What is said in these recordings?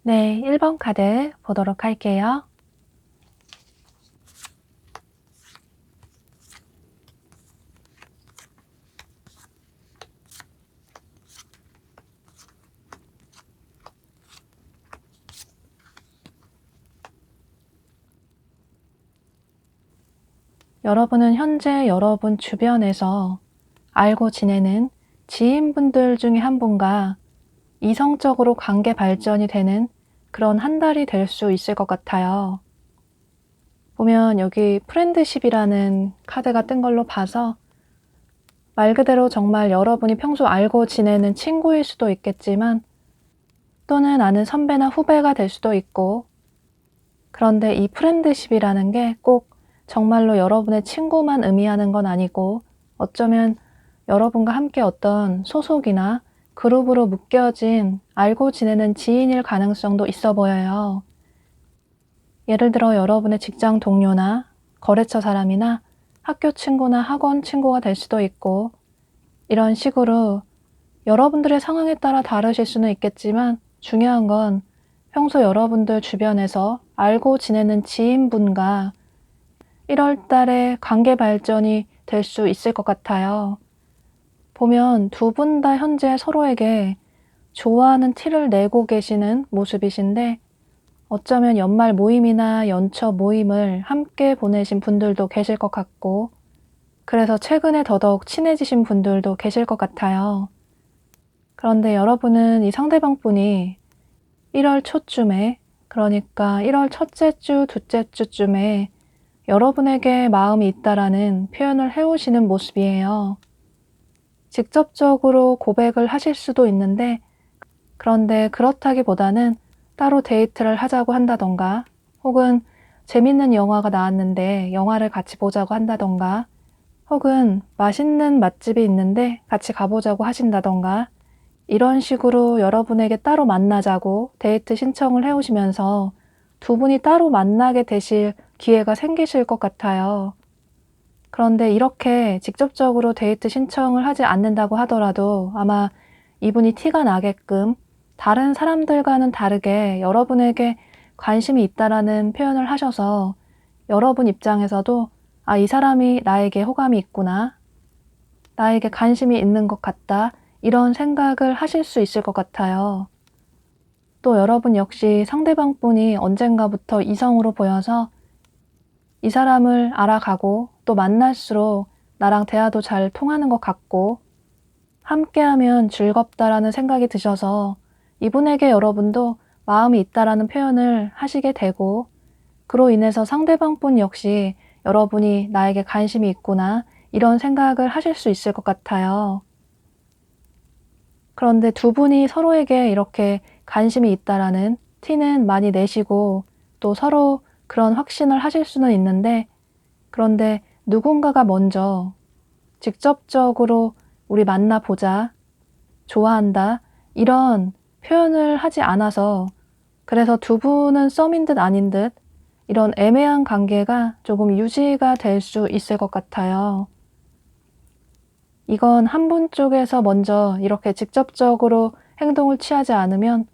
네, 1번 카드 보도록 할게요. 여러분은 현재 여러분 주변에서 알고 지내는 지인분들 중에 한 분과 이성적으로 관계 발전이 되는 그런 한 달이 될 수 있을 것 같아요. 보면 여기 프렌드십이라는 카드가 뜬 걸로 봐서 말 그대로 정말 여러분이 평소 알고 지내는 친구일 수도 있겠지만 또는 아는 선배나 후배가 될 수도 있고, 그런데 이 프렌드십이라는 게 꼭 정말로 여러분의 친구만 의미하는 건 아니고 어쩌면 여러분과 함께 어떤 소속이나 그룹으로 묶여진 알고 지내는 지인일 가능성도 있어 보여요. 예를 들어 여러분의 직장 동료나 거래처 사람이나 학교 친구나 학원 친구가 될 수도 있고, 이런 식으로 여러분들의 상황에 따라 다르실 수는 있겠지만 중요한 건 평소 여러분들 주변에서 알고 지내는 지인분과 1월 달에 관계 발전이 될 수 있을 것 같아요. 보면 두 분 다 현재 서로에게 좋아하는 티를 내고 계시는 모습이신데 어쩌면 연말 모임이나 연초 모임을 함께 보내신 분들도 계실 것 같고, 그래서 최근에 더더욱 친해지신 분들도 계실 것 같아요. 그런데 여러분은 이 상대방 분이 1월 초쯤에, 그러니까 1월 첫째 주, 둘째 주쯤에 여러분에게 마음이 있다라는 표현을 해오시는 모습이에요. 직접적으로 고백을 하실 수도 있는데 그런데 그렇다기보다는 따로 데이트를 하자고 한다던가, 혹은 재밌는 영화가 나왔는데 영화를 같이 보자고 한다던가, 혹은 맛있는 맛집이 있는데 같이 가보자고 하신다던가, 이런 식으로 여러분에게 따로 만나자고 데이트 신청을 해오시면서 두 분이 따로 만나게 되실 기회가 생기실 것 같아요. 그런데 이렇게 직접적으로 데이트 신청을 하지 않는다고 하더라도 아마 이분이 티가 나게끔 다른 사람들과는 다르게 여러분에게 관심이 있다라는 표현을 하셔서 여러분 입장에서도 아, 이 사람이 나에게 호감이 있구나, 나에게 관심이 있는 것 같다, 이런 생각을 하실 수 있을 것 같아요. 또 여러분 역시 상대방 분이 언젠가부터 이성으로 보여서 이 사람을 알아가고 또 만날수록 나랑 대화도 잘 통하는 것 같고 함께하면 즐겁다라는 생각이 드셔서 이분에게 여러분도 마음이 있다라는 표현을 하시게 되고, 그로 인해서 상대방 분 역시 여러분이 나에게 관심이 있구나, 이런 생각을 하실 수 있을 것 같아요. 그런데 두 분이 서로에게 이렇게 관심이 있다라는 티는 많이 내시고 또 서로 그런 확신을 하실 수는 있는데, 그런데 누군가가 먼저 직접적으로 우리 만나보자, 좋아한다, 이런 표현을 하지 않아서 그래서 두 분은 썸인 듯 아닌 듯 이런 애매한 관계가 조금 유지가 될 수 있을 것 같아요. 이건 한 분 쪽에서 먼저 이렇게 직접적으로 행동을 취하지 않으면,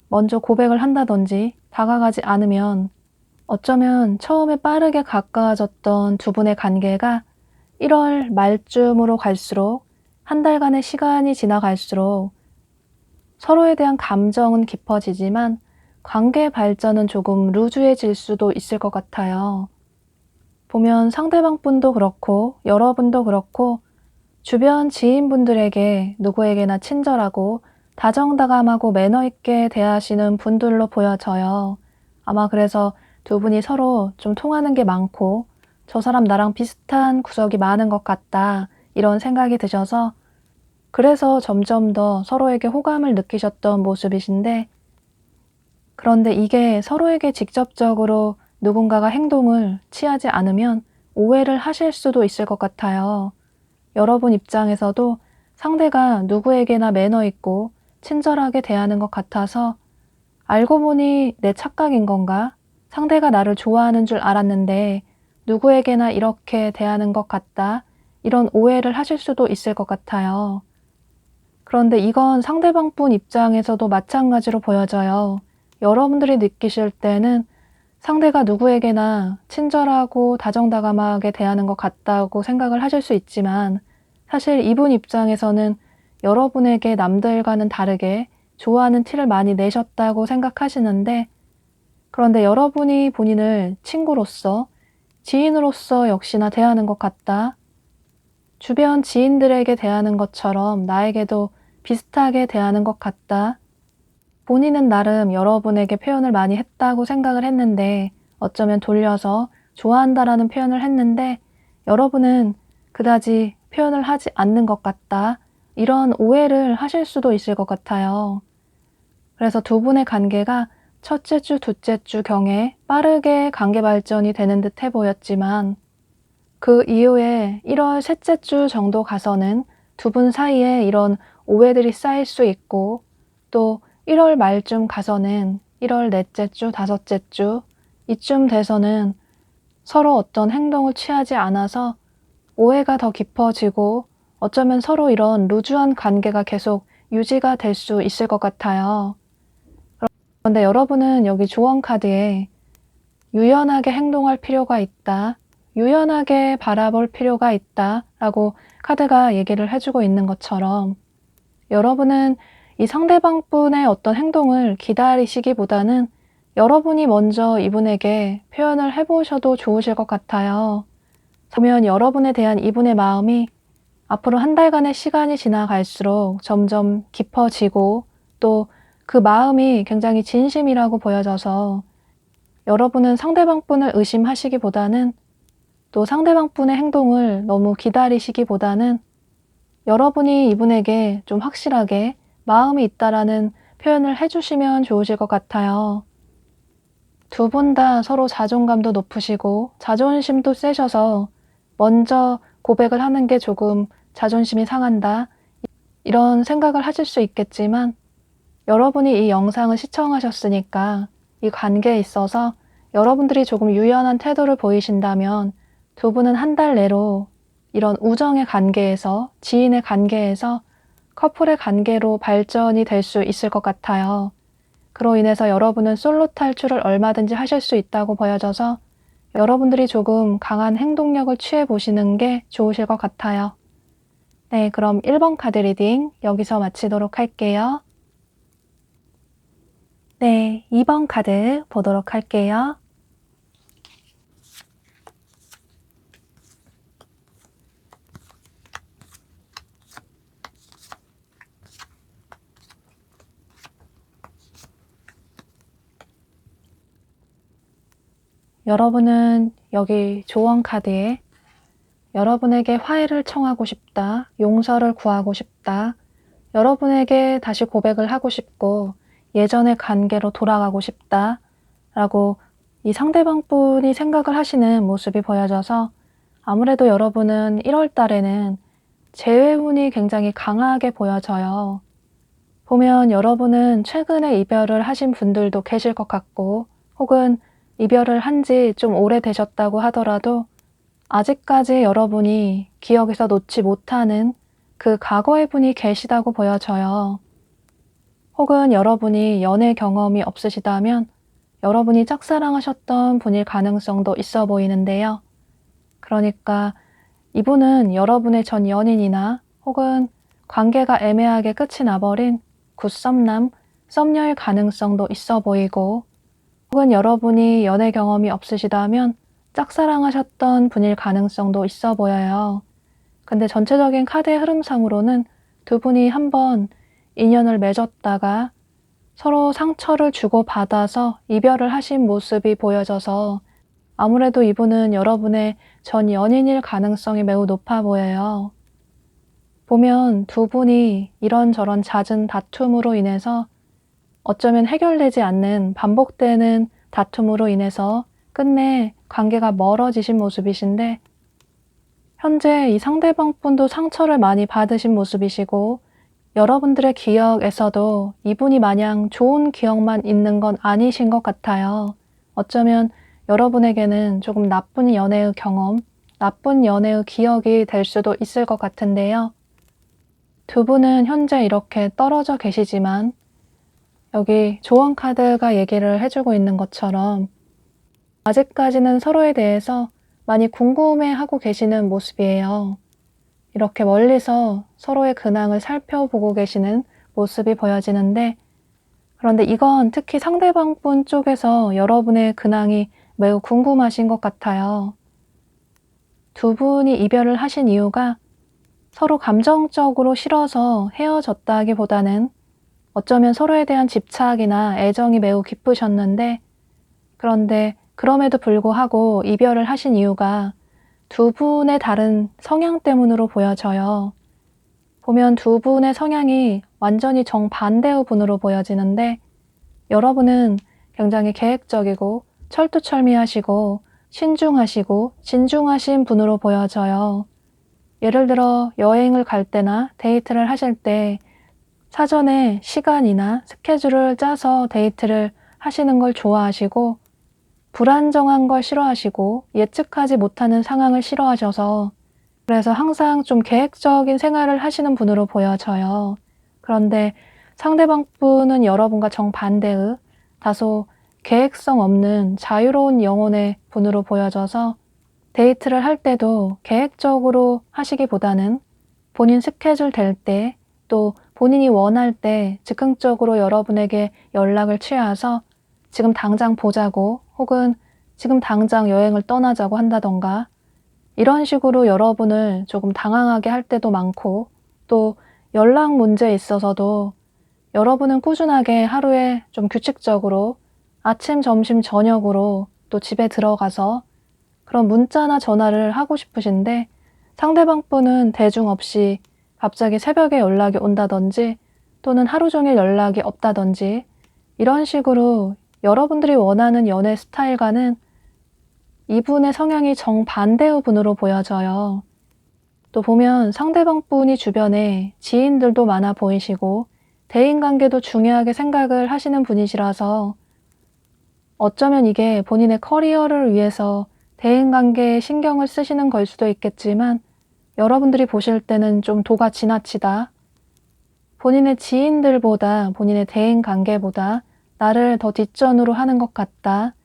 먼저 고백을 한다든지 다가가지 않으면 어쩌면 처음에 빠르게 가까워졌던 두 분의 관계가 1월 말쯤으로 갈수록, 한 달간의 시간이 지나갈수록 서로에 대한 감정은 깊어지지만 관계 발전은 조금 루즈해질 수도 있을 것 같아요. 보면 상대방 분도 그렇고 여러분도 그렇고 주변 지인분들에게 누구에게나 친절하고 다정다감하고 매너 있게 대하시는 분들로 보여져요. 아마 그래서 두 분이 서로 좀 통하는 게 많고 저 사람 나랑 비슷한 구석이 많은 것 같다, 이런 생각이 드셔서 그래서 점점 더 서로에게 호감을 느끼셨던 모습이신데, 그런데 이게 서로에게 직접적으로 누군가가 행동을 취하지 않으면 오해를 하실 수도 있을 것 같아요. 여러분 입장에서도 상대가 누구에게나 매너 있고 친절하게 대하는 것 같아서 알고 보니 내 착각인 건가? 상대가 나를 좋아하는 줄 알았는데 누구에게나 이렇게 대하는 것 같다, 이런 오해를 하실 수도 있을 것 같아요. 그런데 이건 상대방 분 입장에서도 마찬가지로 보여져요. 여러분들이 느끼실 때는 상대가 누구에게나 친절하고 다정다감하게 대하는 것 같다고 생각을 하실 수 있지만, 사실 이분 입장에서는 여러분에게 남들과는 다르게 좋아하는 티를 많이 내셨다고 생각하시는데, 그런데 여러분이 본인을 친구로서, 지인으로서 역시나 대하는 것 같다, 주변 지인들에게 대하는 것처럼 나에게도 비슷하게 대하는 것 같다, 본인은 나름 여러분에게 표현을 많이 했다고 생각을 했는데 어쩌면 돌려서 좋아한다라는 표현을 했는데 여러분은 그다지 표현을 하지 않는 것 같다, 이런 오해를 하실 수도 있을 것 같아요. 그래서 두 분의 관계가 첫째 주, 둘째 주 경에 빠르게 관계 발전이 되는 듯해 보였지만 그 이후에 1월 셋째 주 정도 가서는 두 분 사이에 이런 오해들이 쌓일 수 있고, 또 1월 말쯤 가서는 1월 넷째 주, 다섯째 주 이쯤 돼서는 서로 어떤 행동을 취하지 않아서 오해가 더 깊어지고 어쩌면 서로 이런 루즈한 관계가 계속 유지가 될 수 있을 것 같아요. 그런데 여러분은 여기 조언 카드에 유연하게 행동할 필요가 있다, 유연하게 바라볼 필요가 있다 라고 카드가 얘기를 해주고 있는 것처럼, 여러분은 이 상대방 분의 어떤 행동을 기다리시기보다는 여러분이 먼저 이분에게 표현을 해보셔도 좋으실 것 같아요. 보면 여러분에 대한 이분의 마음이 앞으로 한 달간의 시간이 지나갈수록 점점 깊어지고 또 그 마음이 굉장히 진심이라고 보여져서 여러분은 상대방 분을 의심하시기보다는, 또 상대방 분의 행동을 너무 기다리시기보다는 여러분이 이분에게 좀 확실하게 마음이 있다라는 표현을 해주시면 좋으실 것 같아요. 두 분 다 서로 자존감도 높으시고 자존심도 세셔서 먼저 고백을 하는 게 조금 자존심이 상한다, 이런 생각을 하실 수 있겠지만, 여러분이 이 영상을 시청하셨으니까 이 관계에 있어서 여러분들이 조금 유연한 태도를 보이신다면 두 분은 한 달 내로 이런 우정의 관계에서, 지인의 관계에서 커플의 관계로 발전이 될 수 있을 것 같아요. 그로 인해서 여러분은 솔로 탈출을 얼마든지 하실 수 있다고 보여져서 여러분들이 조금 강한 행동력을 취해 보시는 게 좋으실 것 같아요. 네, 그럼 1번 카드 리딩 여기서 마치도록 할게요. 네, 2번 카드 보도록 할게요. 여러분은 여기 조언 카드에 여러분에게 화해를 청하고 싶다, 용서를 구하고 싶다, 여러분에게 다시 고백을 하고 싶고 예전의 관계로 돌아가고 싶다 라고 이 상대방 분이 생각을 하시는 모습이 보여져서, 아무래도 여러분은 1월 달에는 재회운이 굉장히 강하게 보여져요. 보면 여러분은 최근에 이별을 하신 분들도 계실 것 같고, 혹은 이별을 한 지 좀 오래되셨다고 하더라도 아직까지 여러분이 기억에서 놓지 못하는 그 과거의 분이 계시다고 보여져요. 혹은 여러분이 연애 경험이 없으시다면 여러분이 짝사랑하셨던 분일 가능성도 있어 보이는데요. 그러니까 이분은 여러분의 전 연인이나 혹은 관계가 애매하게 끝이 나버린 굿썸남, 썸녀일 가능성도 있어 보이고, 혹은 여러분이 연애 경험이 없으시다면 짝사랑하셨던 분일 가능성도 있어 보여요. 근데 전체적인 카드의 흐름상으로는 두 분이 한번 인연을 맺었다가 서로 상처를 주고받아서 이별을 하신 모습이 보여져서 아무래도 이분은 여러분의 전 연인일 가능성이 매우 높아 보여요. 보면 두 분이 이런저런 잦은 다툼으로 인해서 어쩌면 해결되지 않는 반복되는 다툼으로 인해서 끝내 관계가 멀어지신 모습이신데, 현재 이 상대방 분도 상처를 많이 받으신 모습이시고 여러분들의 기억에서도 이분이 마냥 좋은 기억만 있는 건 아니신 것 같아요. 어쩌면 여러분에게는 조금 나쁜 연애의 경험, 나쁜 연애의 기억이 될 수도 있을 것 같은데요. 두 분은 현재 이렇게 떨어져 계시지만 여기 조언 카드가 얘기를 해주고 있는 것처럼 아직까지는 서로에 대해서 많이 궁금해하고 계시는 모습이에요. 이렇게 멀리서 서로의 근황을 살펴보고 계시는 모습이 보여지는데, 그런데 이건 특히 상대방 분 쪽에서 여러분의 근황이 매우 궁금하신 것 같아요. 두 분이 이별을 하신 이유가 서로 감정적으로 싫어서 헤어졌다기보다는 어쩌면 서로에 대한 집착이나 애정이 매우 깊으셨는데, 그런데 그럼에도 불구하고 이별을 하신 이유가 두 분의 다른 성향 때문으로 보여져요. 보면 두 분의 성향이 완전히 정반대의 분으로 보여지는데, 여러분은 굉장히 계획적이고 철두철미하시고 신중하시고 진중하신 분으로 보여져요. 예를 들어 여행을 갈 때나 데이트를 하실 때 사전에 시간이나 스케줄을 짜서 데이트를 하시는 걸 좋아하시고, 불안정한 걸 싫어하시고 예측하지 못하는 상황을 싫어하셔서 그래서 항상 좀 계획적인 생활을 하시는 분으로 보여져요. 그런데 상대방 분은 여러분과 정반대의 다소 계획성 없는 자유로운 영혼의 분으로 보여져서 데이트를 할 때도 계획적으로 하시기보다는 본인 스케줄 될 때, 또 본인이 원할 때 즉흥적으로 여러분에게 연락을 취해서 지금 당장 보자고, 혹은 지금 당장 여행을 떠나자고 한다던가, 이런 식으로 여러분을 조금 당황하게 할 때도 많고, 또 연락 문제에 있어서도 여러분은 꾸준하게 하루에 좀 규칙적으로 아침, 점심, 저녁으로 또 집에 들어가서 그런 문자나 전화를 하고 싶으신데, 상대방 분은 대중 없이 갑자기 새벽에 연락이 온다든지, 또는 하루 종일 연락이 없다든지 이런 식으로 여러분들이 원하는 연애 스타일과는 이분의 성향이 정반대의 분으로 보여져요. 또 보면 상대방 분이 주변에 지인들도 많아 보이시고 대인관계도 중요하게 생각을 하시는 분이시라서 어쩌면 이게 본인의 커리어를 위해서 대인관계에 신경을 쓰시는 걸 수도 있겠지만 여러분들이 보실 때는 좀 도가 지나치다. 본인의 지인들보다 본인의 대인관계보다 나를 더 뒷전으로 하는 것 같다.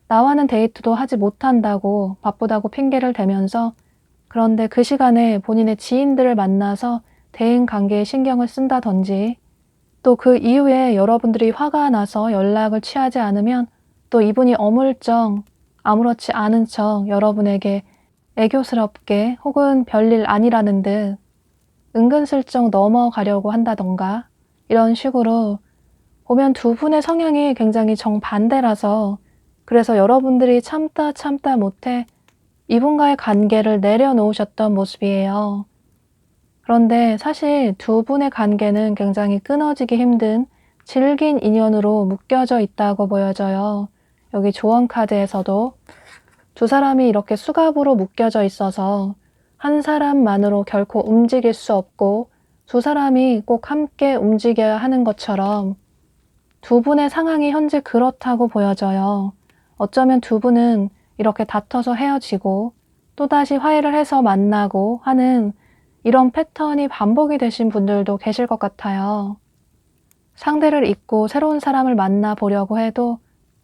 나와는 데이트도 하지 못한다고 바쁘다고 핑계를 대면서 그런데 그 시간에 본인의 지인들을 만나서 대인관계에 신경을 쓴다든지 또 그 이후에 여러분들이 화가 나서 연락을 취하지 않으면 또 이분이 어물쩡 아무렇지 않은 척 여러분에게 애교스럽게 혹은 별일 아니라는 듯 은근슬쩍 넘어가려고 한다던가 이런 식으로 보면 두 분의 성향이 굉장히 정반대라서 그래서 여러분들이 참다 못해 이분과의 관계를 내려놓으셨던 모습이에요. 그런데 사실 두 분의 관계는 굉장히 끊어지기 힘든 질긴 인연으로 묶여져 있다고 보여져요. 여기 조언 카드에서도 두 사람이 이렇게 수갑으로 묶여져 있어서 한 사람만으로 결코 움직일 수 없고 두 사람이 꼭 함께 움직여야 하는 것처럼 두 분의 상황이 현재 그렇다고 보여져요. 어쩌면 두 분은 이렇게 다퉈서 헤어지고 또다시 화해를 해서 만나고 하는 이런 패턴이 반복이 되신 분들도 계실 것 같아요. 상대를 잊고 새로운 사람을 만나보려고 해도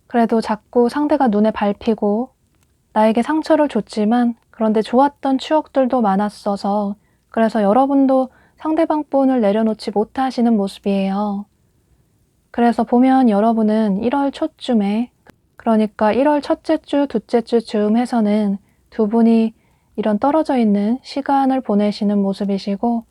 그래도 자꾸 상대가 눈에 밟히고 나에게 상처를 줬지만 그런데 좋았던 추억들도 많았어서 그래서 여러분도 상대방 분을 내려놓지 못하시는 모습이에요. 그래서 보면 여러분은 1월 초쯤에 그러니까 1월 첫째 주, 둘째 주쯤 해서는 두 분이 이런 떨어져 있는 시간을 보내시는 모습이시고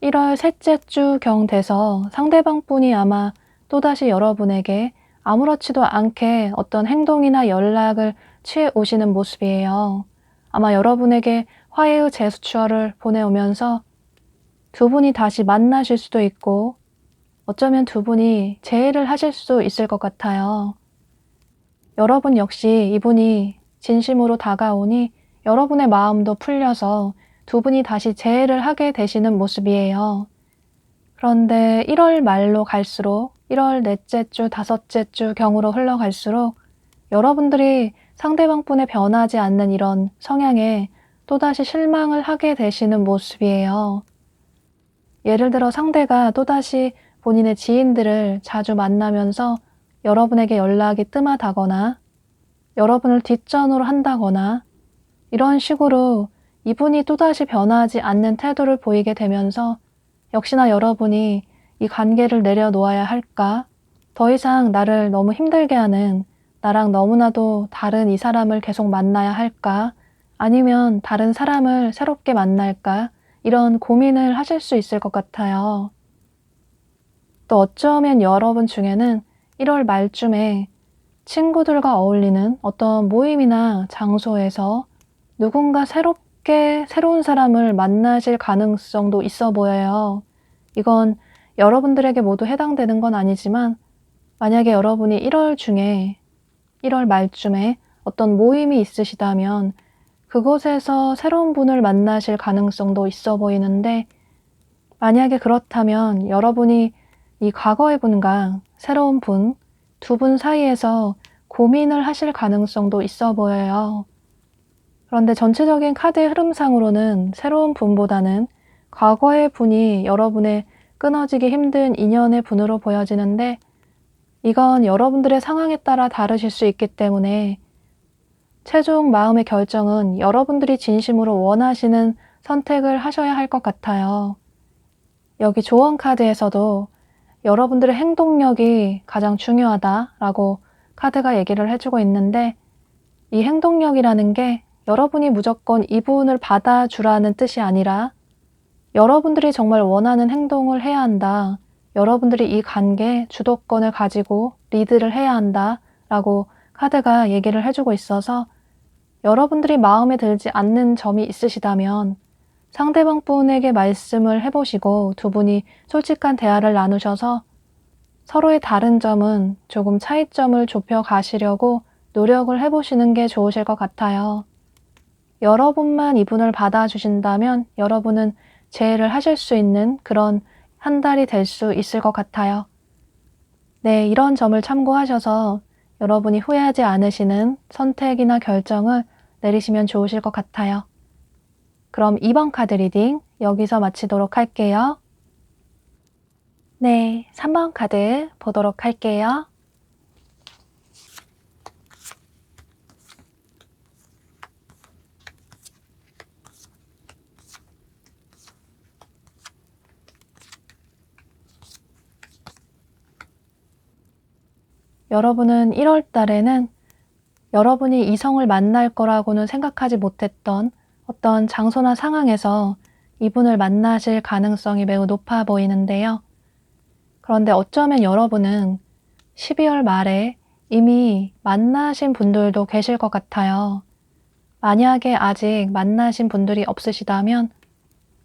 1월 셋째 주경 돼서 상대방 분이 아마 또다시 여러분에게 아무렇지도 않게 어떤 행동이나 연락을 취해 오시는 모습이에요. 아마 여러분에게 화해의 제스처를 보내오면서 두 분이 다시 만나실 수도 있고 어쩌면 두 분이 재회를 하실 수도 있을 것 같아요. 여러분 역시 이분이 진심으로 다가오니 여러분의 마음도 풀려서 두 분이 다시 재회를 하게 되시는 모습이에요. 그런데 1월 말로 갈수록 1월 넷째 주, 다섯째 주 경으로 흘러갈수록 여러분들이 상대방 분의 변하지 않는 이런 성향에 또다시 실망을 하게 되시는 모습이에요. 예를 들어 상대가 또다시 본인의 지인들을 자주 만나면서 여러분에게 연락이 뜸하다거나 여러분을 뒷전으로 한다거나 이런 식으로 이분이 또다시 변하지 않는 태도를 보이게 되면서 역시나 여러분이 이 관계를 내려놓아야 할까? 더 이상 나를 너무 힘들게 하는 나랑 너무나도 다른 이 사람을 계속 만나야 할까? 아니면 다른 사람을 새롭게 만날까? 이런 고민을 하실 수 있을 것 같아요. 또 어쩌면 여러분 중에는 1월 말쯤에 친구들과 어울리는 어떤 모임이나 장소에서 누군가 새로운 사람을 만나실 가능성도 있어 보여요. 이건 여러분들에게 모두 해당되는 건 아니지만 만약에 여러분이 1월 말쯤에 어떤 모임이 있으시다면 그곳에서 새로운 분을 만나실 가능성도 있어 보이는데 만약에 그렇다면 여러분이 이 과거의 분과 새로운 분, 두 분 사이에서 고민을 하실 가능성도 있어 보여요. 그런데 전체적인 카드의 흐름상으로는 새로운 분보다는 과거의 분이 여러분의 끊어지기 힘든 인연의 분으로 보여지는데 이건 여러분들의 상황에 따라 다르실 수 있기 때문에 최종 마음의 결정은 여러분들이 진심으로 원하시는 선택을 하셔야 할 것 같아요. 여기 조언 카드에서도 여러분들의 행동력이 가장 중요하다라고 카드가 얘기를 해주고 있는데 이 행동력이라는 게 여러분이 무조건 이분을 받아주라는 뜻이 아니라 여러분들이 정말 원하는 행동을 해야 한다. 여러분들이 이 관계에 주도권을 가지고 리드를 해야 한다라고 카드가 얘기를 해주고 있어서 여러분들이 마음에 들지 않는 점이 있으시다면 상대방 분에게 말씀을 해보시고 두 분이 솔직한 대화를 나누셔서 서로의 다른 점은 조금 차이점을 좁혀 가시려고 노력을 해보시는 게 좋으실 것 같아요. 여러분만 이분을 받아주신다면 여러분은 재회를 하실 수 있는 그런 한 달이 될 수 있을 것 같아요. 네, 이런 점을 참고하셔서 여러분이 후회하지 않으시는 선택이나 결정을 내리시면 좋으실 것 같아요. 그럼 2번 카드 리딩 여기서 마치도록 할게요. 네, 3번 카드 보도록 할게요. 여러분은 1월 달에는 여러분이 이성을 만날 거라고는 생각하지 못했던 어떤 장소나 상황에서 이분을 만나실 가능성이 매우 높아 보이는데요. 그런데 어쩌면 여러분은 12월 말에 이미 만나신 분들도 계실 것 같아요. 만약에 아직 만나신 분들이 없으시다면,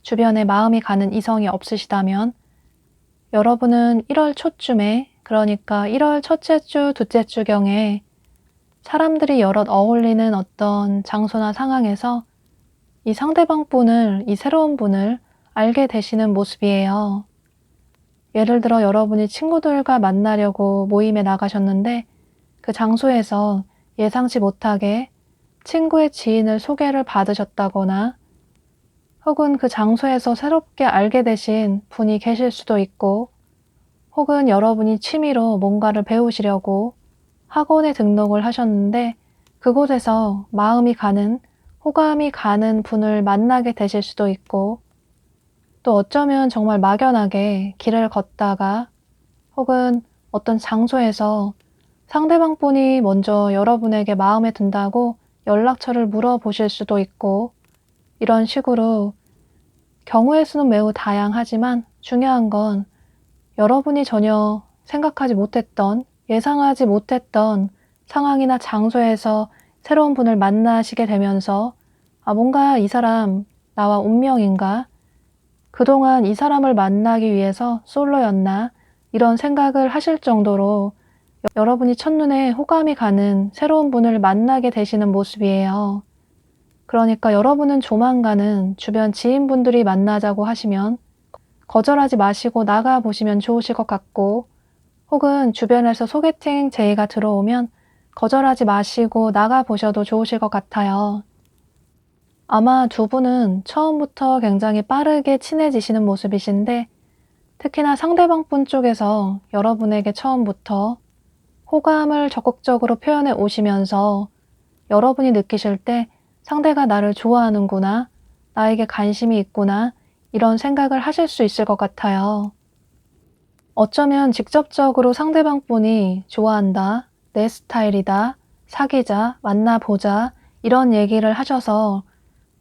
주변에 마음이 가는 이성이 없으시다면 여러분은 1월 초쯤에, 그러니까 1월 첫째 주, 둘째 주경에 사람들이 여럿 어울리는 어떤 장소나 상황에서 이 상대방 분을, 이 새로운 분을 알게 되시는 모습이에요. 예를 들어 여러분이 친구들과 만나려고 모임에 나가셨는데 그 장소에서 예상치 못하게 친구의 지인을 소개를 받으셨다거나 혹은 그 장소에서 새롭게 알게 되신 분이 계실 수도 있고 혹은 여러분이 취미로 뭔가를 배우시려고 학원에 등록을 하셨는데 그곳에서 마음이 가는, 호감이 가는 분을 만나게 되실 수도 있고 또 어쩌면 정말 막연하게 길을 걷다가 혹은 어떤 장소에서 상대방 분이 먼저 여러분에게 마음에 든다고 연락처를 물어보실 수도 있고 이런 식으로 경우의 수는 매우 다양하지만 중요한 건 여러분이 전혀 생각하지 못했던, 예상하지 못했던 상황이나 장소에서 새로운 분을 만나시게 되면서 뭔가 이 사람 나와 운명인가? 그동안 이 사람을 만나기 위해서 솔로였나? 이런 생각을 하실 정도로 여러분이 첫눈에 호감이 가는 새로운 분을 만나게 되시는 모습이에요. 그러니까 여러분은 조만간은 주변 지인분들이 만나자고 하시면 거절하지 마시고 나가보시면 좋으실 것 같고 혹은 주변에서 소개팅 제의가 들어오면 거절하지 마시고 나가보셔도 좋으실 것 같아요. 아마 두 분은 처음부터 굉장히 빠르게 친해지시는 모습이신데 특히나 상대방 분 쪽에서 여러분에게 처음부터 호감을 적극적으로 표현해 오시면서 여러분이 느끼실 때 상대가 나를 좋아하는구나, 나에게 관심이 있구나 이런 생각을 하실 수 있을 것 같아요. 어쩌면 직접적으로 상대방 분이 좋아한다, 내 스타일이다, 사귀자, 만나보자 이런 얘기를 하셔서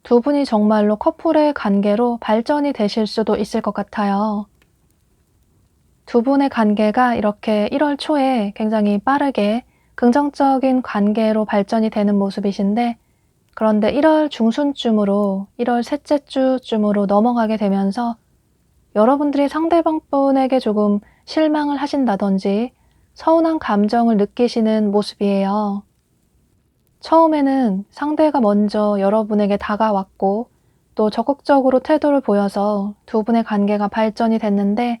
두 분이 정말로 커플의 관계로 발전이 되실 수도 있을 것 같아요. 두 분의 관계가 이렇게 1월 초에 굉장히 빠르게 긍정적인 관계로 발전이 되는 모습이신데 그런데 1월 중순쯤으로 1월 셋째 주쯤으로 넘어가게 되면서 여러분들이 상대방 분에게 조금 실망을 하신다든지 서운한 감정을 느끼시는 모습이에요. 처음에는 상대가 먼저 여러분에게 다가왔고 또 적극적으로 태도를 보여서 두 분의 관계가 발전이 됐는데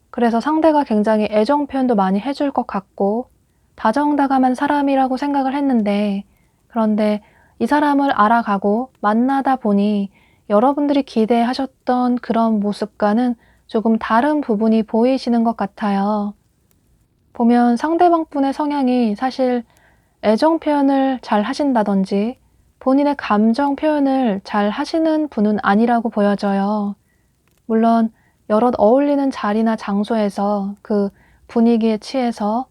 그래서 상대가 굉장히 애정 표현도 많이 해줄 것 같고 다정다감한 사람이라고 생각을 했는데 그런데 이 사람을 알아가고 만나다 보니 여러분들이 기대하셨던 그런 모습과는 조금 다른 부분이 보이시는 것 같아요. 보면 상대방 분의 성향이 사실 애정 표현을 잘 하신다든지 본인의 감정 표현을 잘 하시는 분은 아니라고 보여져요. 물론 여럿 어울리는 자리나 장소에서 그 분위기에 취해서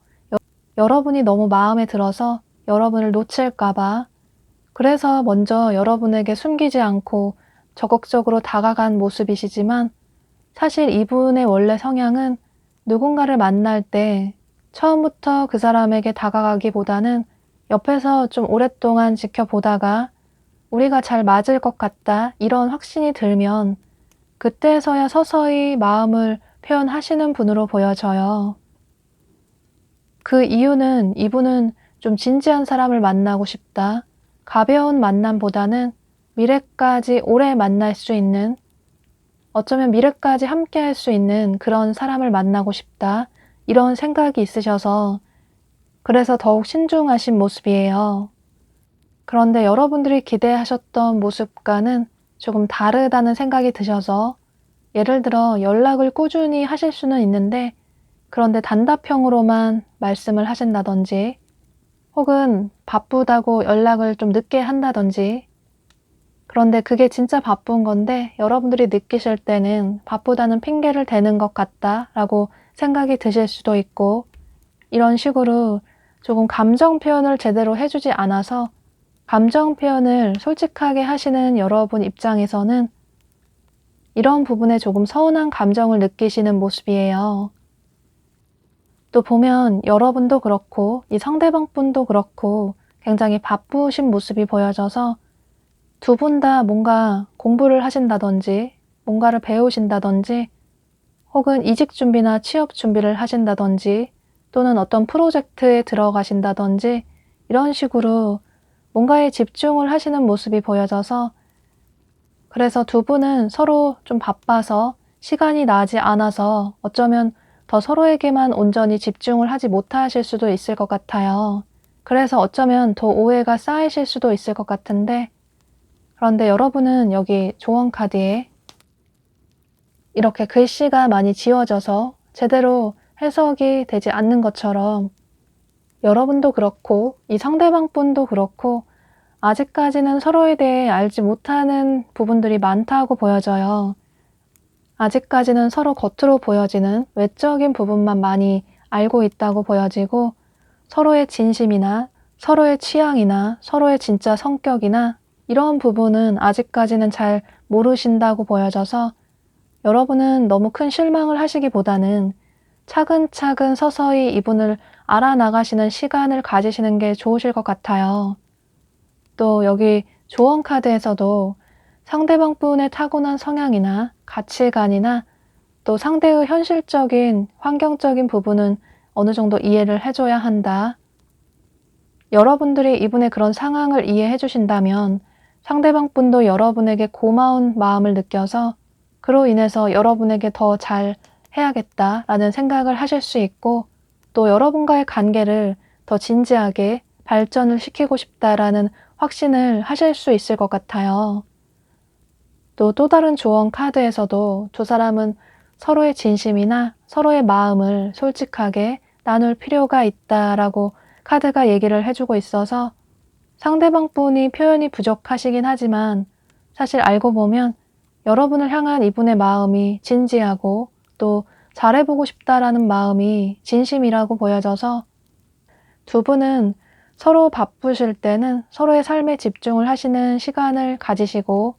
여러분이 너무 마음에 들어서 여러분을 놓칠까봐 그래서 먼저 여러분에게 숨기지 않고 적극적으로 다가간 모습이시지만 사실 이분의 원래 성향은 누군가를 만날 때 처음부터 그 사람에게 다가가기보다는 옆에서 좀 오랫동안 지켜보다가 우리가 잘 맞을 것 같다 이런 확신이 들면 그때서야 서서히 마음을 표현하시는 분으로 보여져요. 그 이유는 이분은 좀 진지한 사람을 만나고 싶다. 가벼운 만남보다는 미래까지 오래 만날 수 있는, 어쩌면 미래까지 함께 할 수 있는 그런 사람을 만나고 싶다. 이런 생각이 있으셔서 그래서 더욱 신중하신 모습이에요. 그런데 여러분들이 기대하셨던 모습과는 조금 다르다는 생각이 드셔서 예를 들어 연락을 꾸준히 하실 수는 있는데 그런데 단답형으로만 말씀을 하신다든지 혹은 바쁘다고 연락을 좀 늦게 한다든지 그런데 그게 진짜 바쁜 건데 여러분들이 느끼실 때는 바쁘다는 핑계를 대는 것 같다라고 생각이 드실 수도 있고 이런 식으로 조금 감정 표현을 제대로 해주지 않아서 감정 표현을 솔직하게 하시는 여러분 입장에서는 이런 부분에 조금 서운한 감정을 느끼시는 모습이에요. 또 보면 여러분도 그렇고 이 상대방 분도 그렇고 굉장히 바쁘신 모습이 보여져서 두 분 다 뭔가 공부를 하신다든지 뭔가를 배우신다든지 혹은 이직 준비나 취업 준비를 하신다든지 또는 어떤 프로젝트에 들어가신다든지 이런 식으로 뭔가에 집중을 하시는 모습이 보여져서 그래서 두 분은 서로 좀 바빠서 시간이 나지 않아서 어쩌면 더 서로에게만 온전히 집중을 하지 못하실 수도 있을 것 같아요. 그래서 어쩌면 더 오해가 쌓이실 수도 있을 것 같은데 그런데 여러분은 여기 조언 카드에 이렇게 글씨가 많이 지워져서 제대로 해석이 되지 않는 것처럼 여러분도 그렇고 이 상대방 분도 그렇고 아직까지는 서로에 대해 알지 못하는 부분들이 많다고 보여져요. 아직까지는 서로 겉으로 보여지는 외적인 부분만 많이 알고 있다고 보여지고 서로의 진심이나 서로의 취향이나 서로의 진짜 성격이나 이런 부분은 아직까지는 잘 모르신다고 보여져서 여러분은 너무 큰 실망을 하시기보다는 차근차근 서서히 이분을 알아나가시는 시간을 가지시는 게 좋으실 것 같아요. 또 여기 조언 카드에서도 상대방 분의 타고난 성향이나 가치관이나 또 상대의 현실적인 환경적인 부분은 어느 정도 이해를 해줘야 한다. 여러분들이 이분의 그런 상황을 이해해 주신다면 상대방 분도 여러분에게 고마운 마음을 느껴서 그로 인해서 여러분에게 더 잘 해야겠다라는 생각을 하실 수 있고 또 여러분과의 관계를 더 진지하게 발전을 시키고 싶다라는 확신을 하실 수 있을 것 같아요. 또 다른 조언 카드에서도 두 사람은 서로의 진심이나 서로의 마음을 솔직하게 나눌 필요가 있다라고 카드가 얘기를 해주고 있어서 상대방 분이 표현이 부족하시긴 하지만 사실 알고 보면 여러분을 향한 이분의 마음이 진지하고 또 잘해보고 싶다라는 마음이 진심이라고 보여져서 두 분은 서로 바쁘실 때는 서로의 삶에 집중을 하시는 시간을 가지시고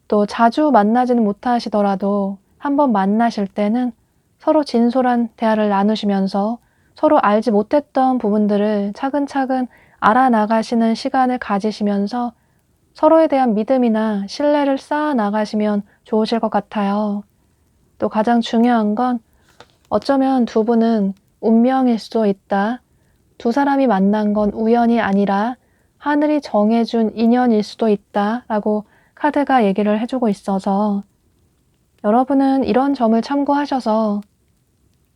또 자주 만나지는 못하시더라도 한번 만나실 때는 서로 진솔한 대화를 나누시면서 서로 알지 못했던 부분들을 차근차근 알아나가시는 시간을 가지시면서 서로에 대한 믿음이나 신뢰를 쌓아 나가시면 좋으실 것 같아요. 또 가장 중요한 건 어쩌면 두 분은 운명일 수도 있다. 두 사람이 만난 건 우연이 아니라 하늘이 정해준 인연일 수도 있다라고 카드가 얘기를 해주고 있어서 여러분은 이런 점을 참고하셔서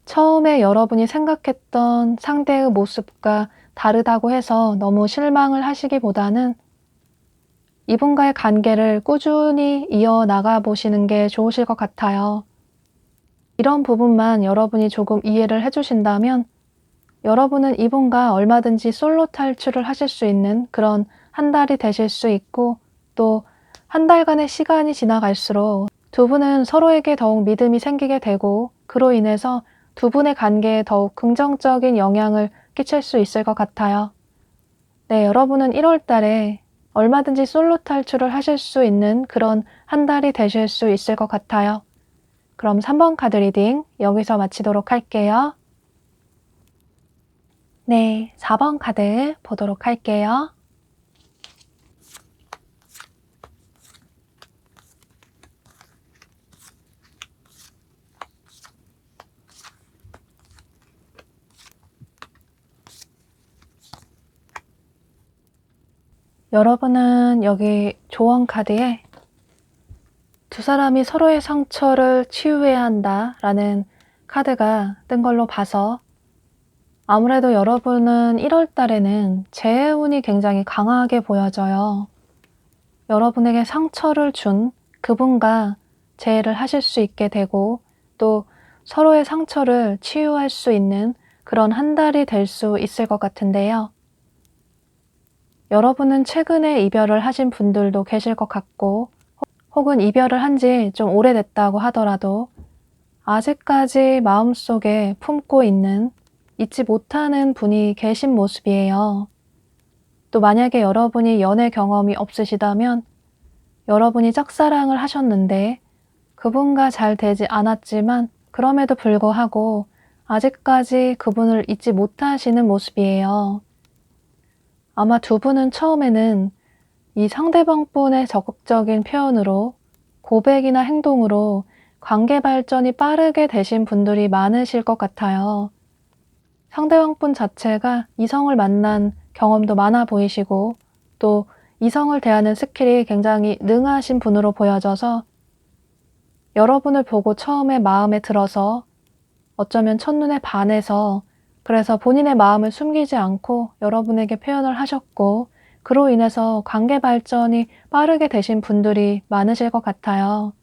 처음에 여러분이 생각했던 상대의 모습과 다르다고 해서 너무 실망을 하시기보다는 이분과의 관계를 꾸준히 이어나가 보시는 게 좋으실 것 같아요. 이런 부분만 여러분이 조금 이해를 해주신다면 여러분은 이분과 얼마든지 솔로 탈출을 하실 수 있는 그런 한 달이 되실 수 있고 또 한 달간의 시간이 지나갈수록 두 분은 서로에게 더욱 믿음이 생기게 되고 그로 인해서 두 분의 관계에 더욱 긍정적인 영향을 끼칠 수 있을 것 같아요. 네, 여러분은 1월 달에 얼마든지 솔로 탈출을 하실 수 있는 그런 한 달이 되실 수 있을 것 같아요. 그럼 3번 카드 리딩 여기서 마치도록 할게요. 네, 4번 카드 보도록 할게요. 여러분은 여기 조언 카드에 두 사람이 서로의 상처를 치유해야 한다라는 카드가 뜬 걸로 봐서 아무래도 여러분은 1월 달에는 재해운이 굉장히 강하게 보여져요. 여러분에게 상처를 준 그분과 재해를 하실 수 있게 되고 또 서로의 상처를 치유할 수 있는 그런 한 달이 될 수 있을 것 같은데요. 여러분은 최근에 이별을 하신 분들도 계실 것 같고 혹은 이별을 한 지 좀 오래됐다고 하더라도 아직까지 마음속에 품고 있는 잊지 못하는 분이 계신 모습이에요. 또 만약에 여러분이 연애 경험이 없으시다면 여러분이 짝사랑을 하셨는데 그분과 잘 되지 않았지만 그럼에도 불구하고 아직까지 그분을 잊지 못하시는 모습이에요. 아마 두 분은 처음에는 이 상대방 분의 적극적인 표현으로 고백이나 행동으로 관계 발전이 빠르게 되신 분들이 많으실 것 같아요. 상대방 분 자체가 이성을 만난 경험도 많아 보이시고 또 이성을 대하는 스킬이 굉장히 능하신 분으로 보여져서 여러분을 보고 처음에 마음에 들어서 어쩌면 첫눈에 반해서 그래서 본인의 마음을 숨기지 않고 여러분에게 표현을 하셨고 그로 인해서 관계 발전이 빠르게 되신 분들이 많으실 것 같아요.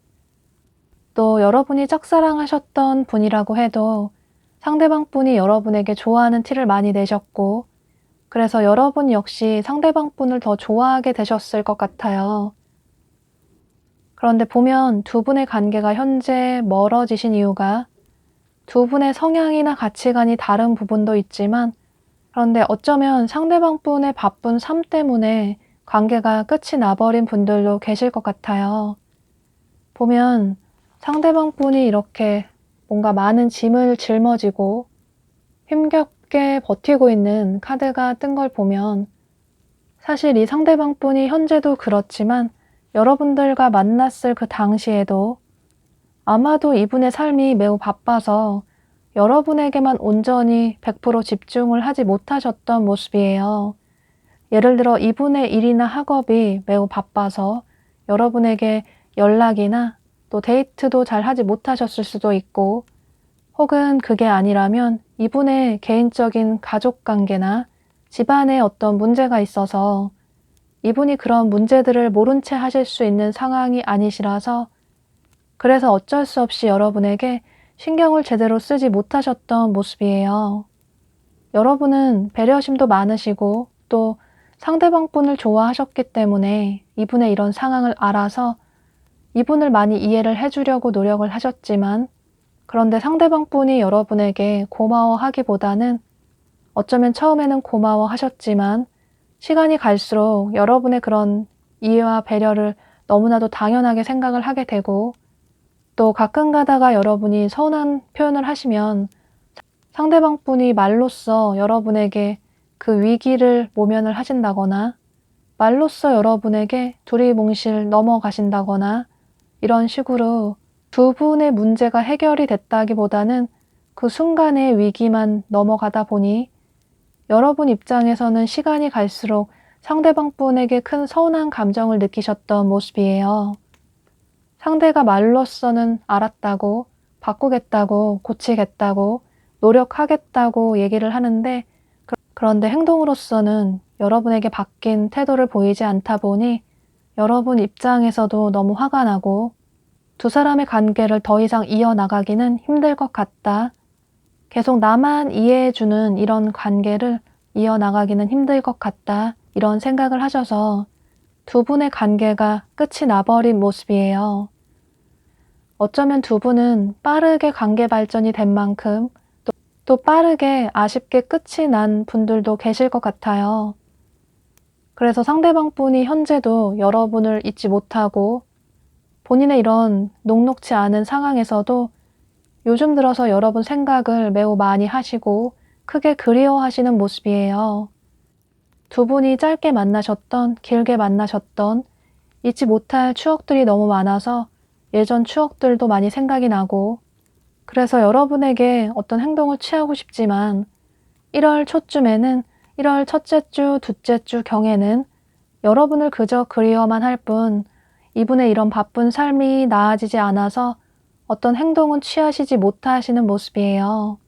또 여러분이 짝사랑하셨던 분이라고 해도 상대방 분이 여러분에게 좋아하는 티를 많이 내셨고 그래서 여러분 역시 상대방 분을 더 좋아하게 되셨을 것 같아요. 그런데 보면 두 분의 관계가 현재 멀어지신 이유가 두 분의 성향이나 가치관이 다른 부분도 있지만 그런데 어쩌면 상대방 분의 바쁜 삶 때문에 관계가 끝이 나버린 분들도 계실 것 같아요. 보면 상대방 분이 이렇게 뭔가 많은 짐을 짊어지고 힘겹게 버티고 있는 카드가 뜬 걸 보면 사실 이 상대방 분이 현재도 그렇지만 여러분들과 만났을 그 당시에도 아마도 이분의 삶이 매우 바빠서 여러분에게만 온전히 100% 집중을 하지 못하셨던 모습이에요. 예를 들어 이분의 일이나 학업이 매우 바빠서 여러분에게 연락이나 또 데이트도 잘 하지 못하셨을 수도 있고 혹은 그게 아니라면 이분의 개인적인 가족 관계나 집안에 어떤 문제가 있어서 이분이 그런 문제들을 모른 채 하실 수 있는 상황이 아니시라서 그래서 어쩔 수 없이 여러분에게 신경을 제대로 쓰지 못하셨던 모습이에요. 여러분은 배려심도 많으시고 또 상대방 분을 좋아하셨기 때문에 이분의 이런 상황을 알아서 이분을 많이 이해를 해주려고 노력을 하셨지만 그런데 상대방 분이 여러분에게 고마워하기보다는 어쩌면 처음에는 고마워하셨지만 시간이 갈수록 여러분의 그런 이해와 배려를 너무나도 당연하게 생각을 하게 되고 또 가끔 가다가 여러분이 서운한 표현을 하시면 상대방 분이 말로써 여러분에게 그 위기를 모면을 하신다거나 말로써 여러분에게 두리뭉실 넘어가신다거나 이런 식으로 두 분의 문제가 해결이 됐다기보다는 그 순간의 위기만 넘어가다 보니 여러분 입장에서는 시간이 갈수록 상대방 분에게 큰 서운한 감정을 느끼셨던 모습이에요. 상대가 말로서는 알았다고, 바꾸겠다고, 고치겠다고, 노력하겠다고 얘기를 하는데 그런데 행동으로서는 여러분에게 바뀐 태도를 보이지 않다 보니 여러분 입장에서도 너무 화가 나고 두 사람의 관계를 더 이상 이어나가기는 힘들 것 같다. 계속 나만 이해해주는 이런 관계를 이어나가기는 힘들 것 같다. 이런 생각을 하셔서 두 분의 관계가 끝이 나버린 모습이에요. 어쩌면 두 분은 빠르게 관계 발전이 된 만큼 또 빠르게 아쉽게 끝이 난 분들도 계실 것 같아요. 그래서 상대방 분이 현재도 여러분을 잊지 못하고 본인의 이런 녹록지 않은 상황에서도 요즘 들어서 여러분 생각을 매우 많이 하시고 크게 그리워하시는 모습이에요. 두 분이 짧게 만나셨던, 길게 만나셨던 잊지 못할 추억들이 너무 많아서 예전 추억들도 많이 생각이 나고 그래서 여러분에게 어떤 행동을 취하고 싶지만 1월 초쯤에는 1월 첫째 주, 둘째 주 경에는 여러분을 그저 그리워만 할 뿐 이분의 이런 바쁜 삶이 나아지지 않아서 어떤 행동은 취하시지 못하시는 모습이에요.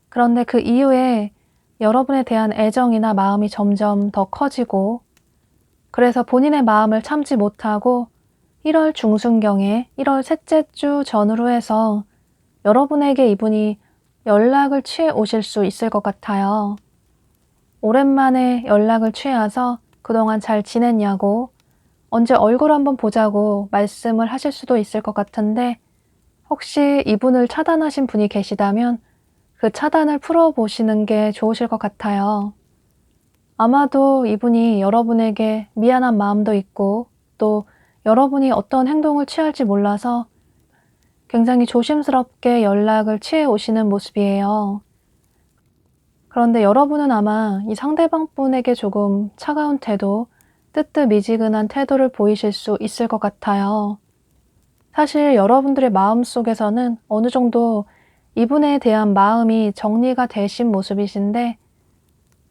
그런데 그 이후에 여러분에 대한 애정이나 마음이 점점 더 커지고 그래서 본인의 마음을 참지 못하고 1월 중순경에 1월 셋째 주 전후로 해서 여러분에게 이분이 연락을 취해 오실 수 있을 것 같아요. 오랜만에 연락을 취해서 그동안 잘 지냈냐고 언제 얼굴 한번 보자고 말씀을 하실 수도 있을 것 같은데 혹시 이분을 차단하신 분이 계시다면 그 차단을 풀어보시는 게 좋으실 것 같아요. 아마도 이분이 여러분에게 미안한 마음도 있고 또 여러분이 어떤 행동을 취할지 몰라서 굉장히 조심스럽게 연락을 취해 오시는 모습이에요. 그런데 여러분은 아마 이 상대방 분에게 조금 차가운 태도, 뜨뜻미지근한 태도를 보이실 수 있을 것 같아요. 사실 여러분들의 마음속에서는 어느 정도 이분에 대한 마음이 정리가 되신 모습이신데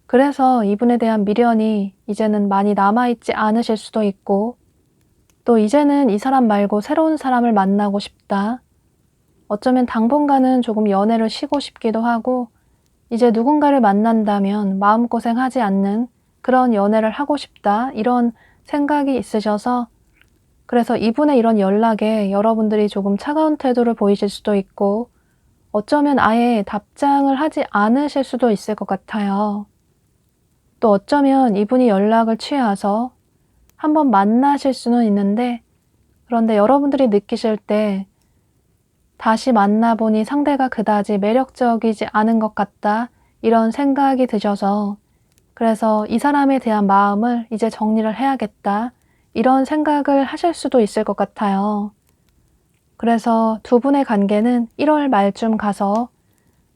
그래서 이분에 대한 미련이 이제는 많이 남아있지 않으실 수도 있고 또 이제는 이 사람 말고 새로운 사람을 만나고 싶다. 어쩌면 당분간은 조금 연애를 쉬고 싶기도 하고 이제 누군가를 만난다면 마음고생하지 않는 그런 연애를 하고 싶다. 이런 생각이 있으셔서 그래서 이분의 이런 연락에 여러분들이 조금 차가운 태도를 보이실 수도 있고 어쩌면 아예 답장을 하지 않으실 수도 있을 것 같아요. 또 어쩌면 이분이 연락을 취해서 한번 만나실 수는 있는데 그런데 여러분들이 느끼실 때 다시 만나보니 상대가 그다지 매력적이지 않은 것 같다 이런 생각이 드셔서 그래서 이 사람에 대한 마음을 이제 정리를 해야겠다 이런 생각을 하실 수도 있을 것 같아요. 그래서 두 분의 관계는 1월 말쯤 가서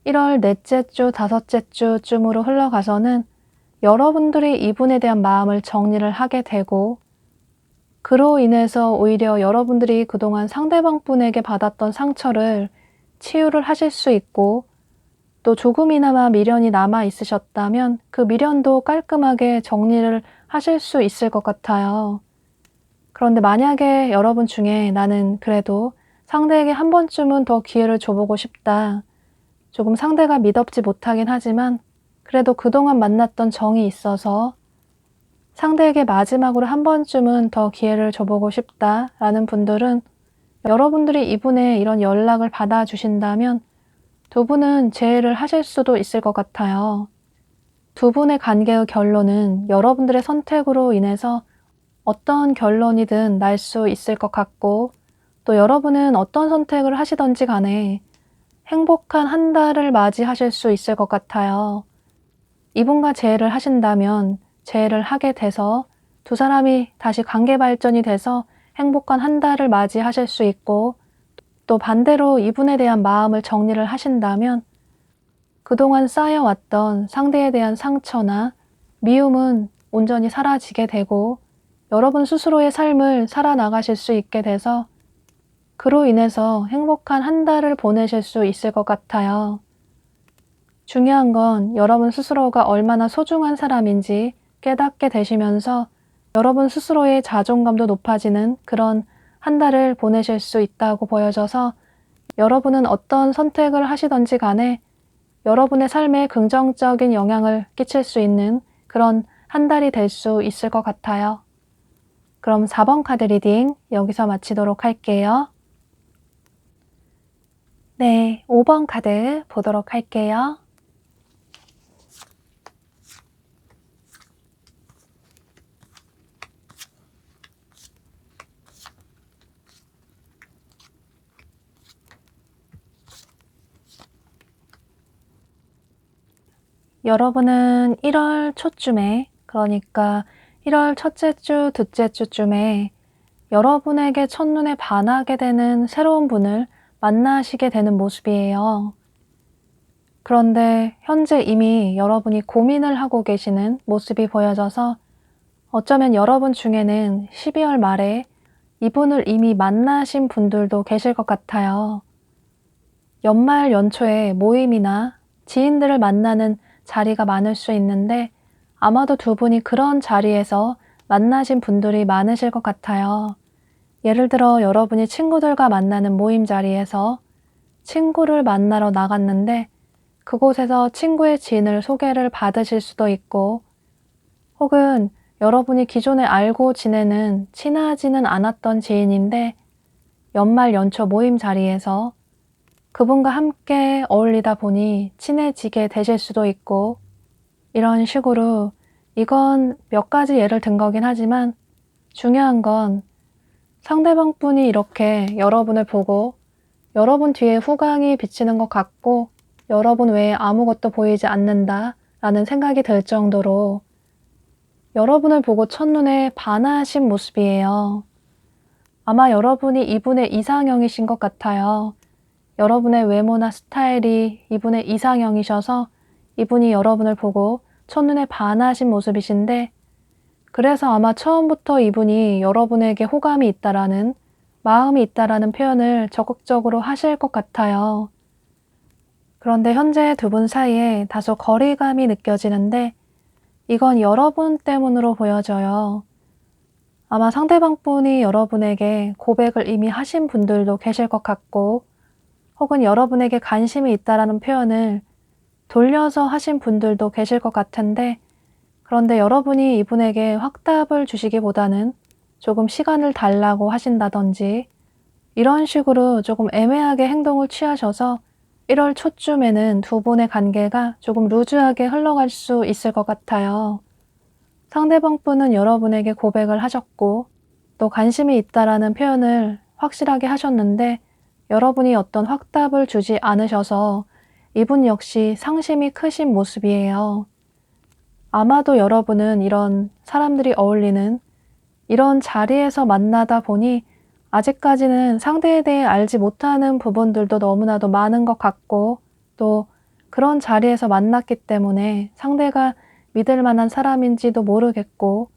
1월 넷째 주, 다섯째 주쯤으로 흘러가서는 여러분들이 이분에 대한 마음을 정리를 하게 되고 그로 인해서 오히려 여러분들이 그동안 상대방 분에게 받았던 상처를 치유를 하실 수 있고 또 조금이나마 미련이 남아 있으셨다면 그 미련도 깔끔하게 정리를 하실 수 있을 것 같아요. 그런데 만약에 여러분 중에 나는 그래도 상대에게 한 번쯤은 더 기회를 줘보고 싶다. 조금 상대가 미덥지 못하긴 하지만 그래도 그동안 만났던 정이 있어서 상대에게 마지막으로 한 번쯤은 더 기회를 줘보고 싶다라는 분들은 여러분들이 이분의 이런 연락을 받아주신다면 두 분은 재회를 하실 수도 있을 것 같아요. 두 분의 관계의 결론은 여러분들의 선택으로 인해서 어떤 결론이든 날 수 있을 것 같고 또 여러분은 어떤 선택을 하시던지 간에 행복한 한 달을 맞이하실 수 있을 것 같아요. 이분과 재회를 하신다면 재회를 하게 돼서 두 사람이 다시 관계 발전이 돼서 행복한 한 달을 맞이하실 수 있고 또 반대로 이분에 대한 마음을 정리를 하신다면 그동안 쌓여왔던 상대에 대한 상처나 미움은 온전히 사라지게 되고 여러분 스스로의 삶을 살아나가실 수 있게 돼서 그로 인해서 행복한 한 달을 보내실 수 있을 것 같아요. 중요한 건 여러분 스스로가 얼마나 소중한 사람인지 깨닫게 되시면서 여러분 스스로의 자존감도 높아지는 그런 한 달을 보내실 수 있다고 보여져서 여러분은 어떤 선택을 하시던지 간에 여러분의 삶에 긍정적인 영향을 끼칠 수 있는 그런 한 달이 될 수 있을 것 같아요. 그럼 4번 카드 리딩 여기서 마치도록 할게요. 네, 5번 카드 보도록 할게요. 여러분은 1월 초쯤에 그러니까 1월 첫째 주, 둘째 주쯤에 여러분에게 첫눈에 반하게 되는 새로운 분을 만나시게 되는 모습이에요. 그런데 현재 이미 여러분이 고민을 하고 계시는 모습이 보여져서 어쩌면 여러분 중에는 12월 말에 이분을 이미 만나신 분들도 계실 것 같아요. 연말 연초에 모임이나 지인들을 만나는 자리가 많을 수 있는데 아마도 두 분이 그런 자리에서 만나신 분들이 많으실 것 같아요. 예를 들어 여러분이 친구들과 만나는 모임 자리에서 친구를 만나러 나갔는데 그곳에서 친구의 지인을 소개를 받으실 수도 있고, 혹은 여러분이 기존에 알고 지내는 친하지는 않았던 지인인데 연말 연초 모임 자리에서 그분과 함께 어울리다 보니 친해지게 되실 수도 있고, 이런 식으로 이건 몇 가지 예를 든 거긴 하지만 중요한 건 상대방 분이 이렇게 여러분을 보고 여러분 뒤에 후광이 비치는 것 같고 여러분 외에 아무것도 보이지 않는다 라는 생각이 들 정도로 여러분을 보고 첫눈에 반하신 모습이에요. 아마 여러분이 이분의 이상형이신 것 같아요. 여러분의 외모나 스타일이 이분의 이상형이셔서 이분이 여러분을 보고 첫눈에 반하신 모습이신데, 그래서 아마 처음부터 이분이 여러분에게 호감이 있다라는, 마음이 있다라는 표현을 적극적으로 하실 것 같아요. 그런데 현재 두 분 사이에 다소 거리감이 느껴지는데 이건 여러분 때문으로 보여져요. 아마 상대방 분이 여러분에게 고백을 이미 하신 분들도 계실 것 같고, 혹은 여러분에게 관심이 있다라는 표현을 돌려서 하신 분들도 계실 것 같은데, 그런데 여러분이 이분에게 확답을 주시기보다는 조금 시간을 달라고 하신다든지 이런 식으로 조금 애매하게 행동을 취하셔서 1월 초쯤에는 두 분의 관계가 조금 루즈하게 흘러갈 수 있을 것 같아요. 상대방 분은 여러분에게 고백을 하셨고 또 관심이 있다라는 표현을 확실하게 하셨는데 여러분이 어떤 확답을 주지 않으셔서 이분 역시 상심이 크신 모습이에요. 아마도 여러분은 이런 사람들이 어울리는 이런 자리에서 만나다 보니 아직까지는 상대에 대해 알지 못하는 부분들도 너무나도 많은 것 같고, 또 그런 자리에서 만났기 때문에 상대가 믿을 만한 사람인지도 모르겠고,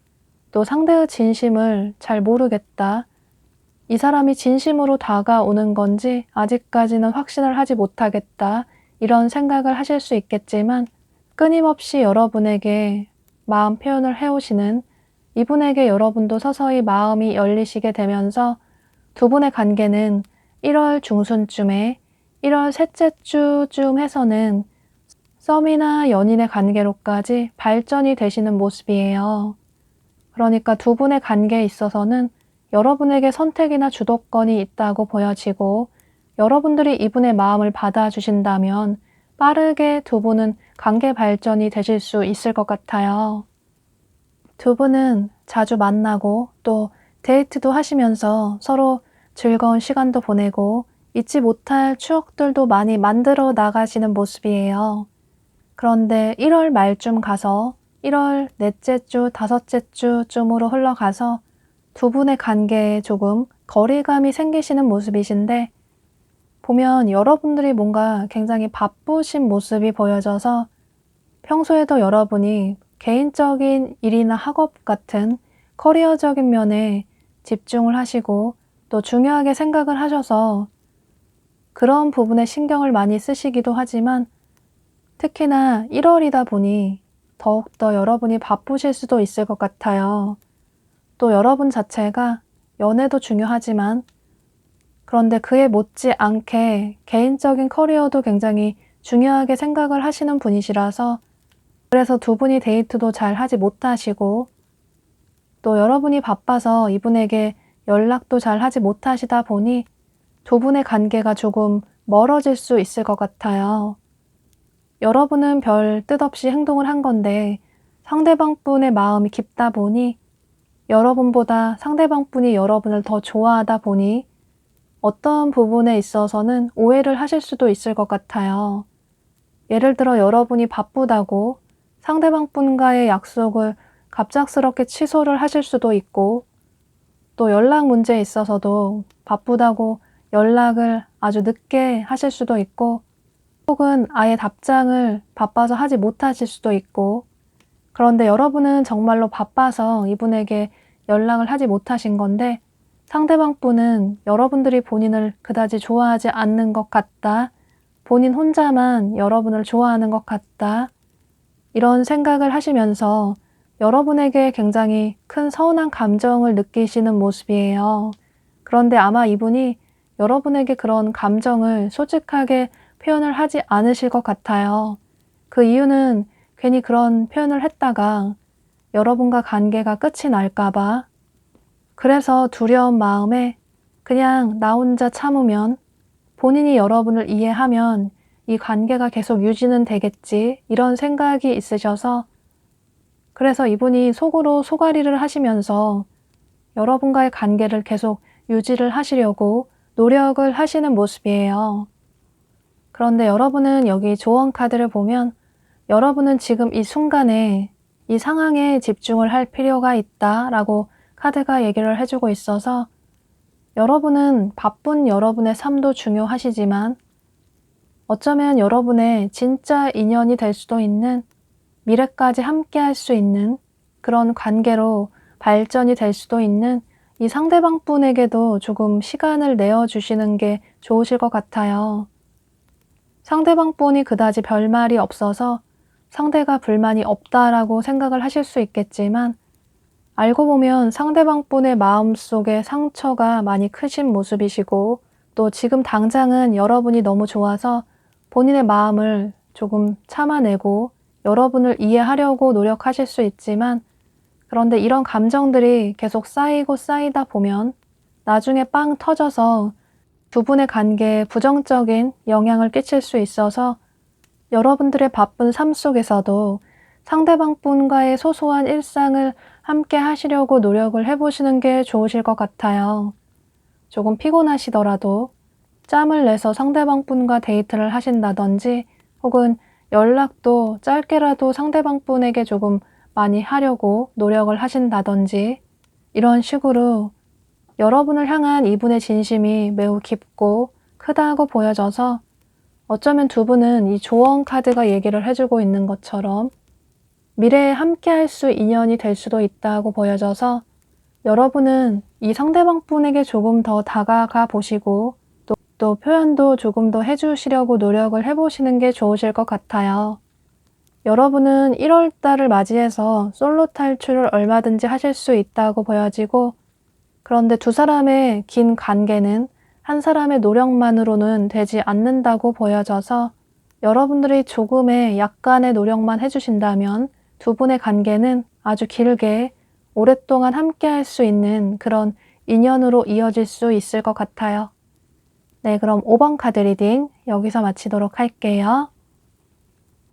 또 상대의 진심을 잘 모르겠다. 이 사람이 진심으로 다가오는 건지 아직까지는 확신을 하지 못하겠다. 이런 생각을 하실 수 있겠지만 끊임없이 여러분에게 마음 표현을 해오시는 이분에게 여러분도 서서히 마음이 열리시게 되면서 두 분의 관계는 1월 중순쯤에 1월 셋째 주쯤 해서는 썸이나 연인의 관계로까지 발전이 되시는 모습이에요. 그러니까 두 분의 관계에 있어서는 여러분에게 선택이나 주도권이 있다고 보여지고, 여러분들이 이분의 마음을 받아주신다면 빠르게 두 분은 관계 발전이 되실 수 있을 것 같아요. 두 분은 자주 만나고 또 데이트도 하시면서 서로 즐거운 시간도 보내고 잊지 못할 추억들도 많이 만들어 나가시는 모습이에요. 그런데 1월 말쯤 가서 1월 넷째 주, 다섯째 주쯤으로 흘러가서 두 분의 관계에 조금 거리감이 생기시는 모습이신데, 보면 여러분들이 뭔가 굉장히 바쁘신 모습이 보여져서 평소에도 여러분이 개인적인 일이나 학업 같은 커리어적인 면에 집중을 하시고 또 중요하게 생각을 하셔서 그런 부분에 신경을 많이 쓰시기도 하지만, 특히나 1월이다 보니 더욱더 여러분이 바쁘실 수도 있을 것 같아요. 또 여러분 자체가 연애도 중요하지만 그런데 그에 못지않게 개인적인 커리어도 굉장히 중요하게 생각을 하시는 분이시라서, 그래서 두 분이 데이트도 잘 하지 못하시고 또 여러분이 바빠서 이분에게 연락도 잘 하지 못하시다 보니 두 분의 관계가 조금 멀어질 수 있을 것 같아요. 여러분은 별 뜻 없이 행동을 한 건데 상대방 분의 마음이 깊다 보니, 여러분보다 상대방 분이 여러분을 더 좋아하다 보니 어떤 부분에 있어서는 오해를 하실 수도 있을 것 같아요. 예를 들어 여러분이 바쁘다고 상대방 분과의 약속을 갑작스럽게 취소를 하실 수도 있고, 또 연락 문제에 있어서도 바쁘다고 연락을 아주 늦게 하실 수도 있고, 혹은 아예 답장을 바빠서 하지 못하실 수도 있고, 그런데 여러분은 정말로 바빠서 이분에게 연락을 하지 못하신 건데 상대방 분은 여러분들이 본인을 그다지 좋아하지 않는 것 같다, 본인 혼자만 여러분을 좋아하는 것 같다, 이런 생각을 하시면서 여러분에게 굉장히 큰 서운한 감정을 느끼시는 모습이에요. 그런데 아마 이분이 여러분에게 그런 감정을 솔직하게 표현을 하지 않으실 것 같아요. 그 이유는 괜히 그런 표현을 했다가 여러분과 관계가 끝이 날까봐, 그래서 두려운 마음에 그냥 나 혼자 참으면, 본인이 여러분을 이해하면 이 관계가 계속 유지는 되겠지, 이런 생각이 있으셔서, 그래서 이분이 속으로 속앓이를 하시면서 여러분과의 관계를 계속 유지를 하시려고 노력을 하시는 모습이에요. 그런데 여러분은 여기 조언 카드를 보면 여러분은 지금 이 순간에 이 상황에 집중을 할 필요가 있다라고 카드가 얘기를 해주고 있어서, 여러분은 바쁜 여러분의 삶도 중요하시지만 어쩌면 여러분의 진짜 인연이 될 수도 있는, 미래까지 함께 할 수 있는 그런 관계로 발전이 될 수도 있는 이 상대방 분에게도 조금 시간을 내어주시는 게 좋으실 것 같아요. 상대방 분이 그다지 별말이 없어서 상대가 불만이 없다라고 생각을 하실 수 있겠지만, 알고 보면 상대방 분의 마음속에 상처가 많이 크신 모습이시고, 또 지금 당장은 여러분이 너무 좋아서 본인의 마음을 조금 참아내고 여러분을 이해하려고 노력하실 수 있지만, 그런데 이런 감정들이 계속 쌓이고 쌓이다 보면 나중에 빵 터져서 두 분의 관계에 부정적인 영향을 끼칠 수 있어서, 여러분들의 바쁜 삶 속에서도 상대방 분과의 소소한 일상을 함께 하시려고 노력을 해보시는 게 좋으실 것 같아요. 조금 피곤하시더라도 짬을 내서 상대방 분과 데이트를 하신다든지, 혹은 연락도 짧게라도 상대방 분에게 조금 많이 하려고 노력을 하신다든지, 이런 식으로 여러분을 향한 이분의 진심이 매우 깊고 크다고 보여져서, 어쩌면 두 분은 이 조언 카드가 얘기를 해주고 있는 것처럼 미래에 함께 할 수 인연이 될 수도 있다고 보여져서, 여러분은 이 상대방 분에게 조금 더 다가가 보시고 또 표현도 조금 더 해주시려고 노력을 해보시는 게 좋으실 것 같아요. 여러분은 1월 달을 맞이해서 솔로 탈출을 얼마든지 하실 수 있다고 보여지고, 그런데 두 사람의 긴 관계는 한 사람의 노력만으로는 되지 않는다고 보여져서, 여러분들이 조금의 약간의 노력만 해주신다면 두 분의 관계는 아주 길게 오랫동안 함께 할 수 있는 그런 인연으로 이어질 수 있을 것 같아요. 네, 그럼 5번 카드 리딩 여기서 마치도록 할게요.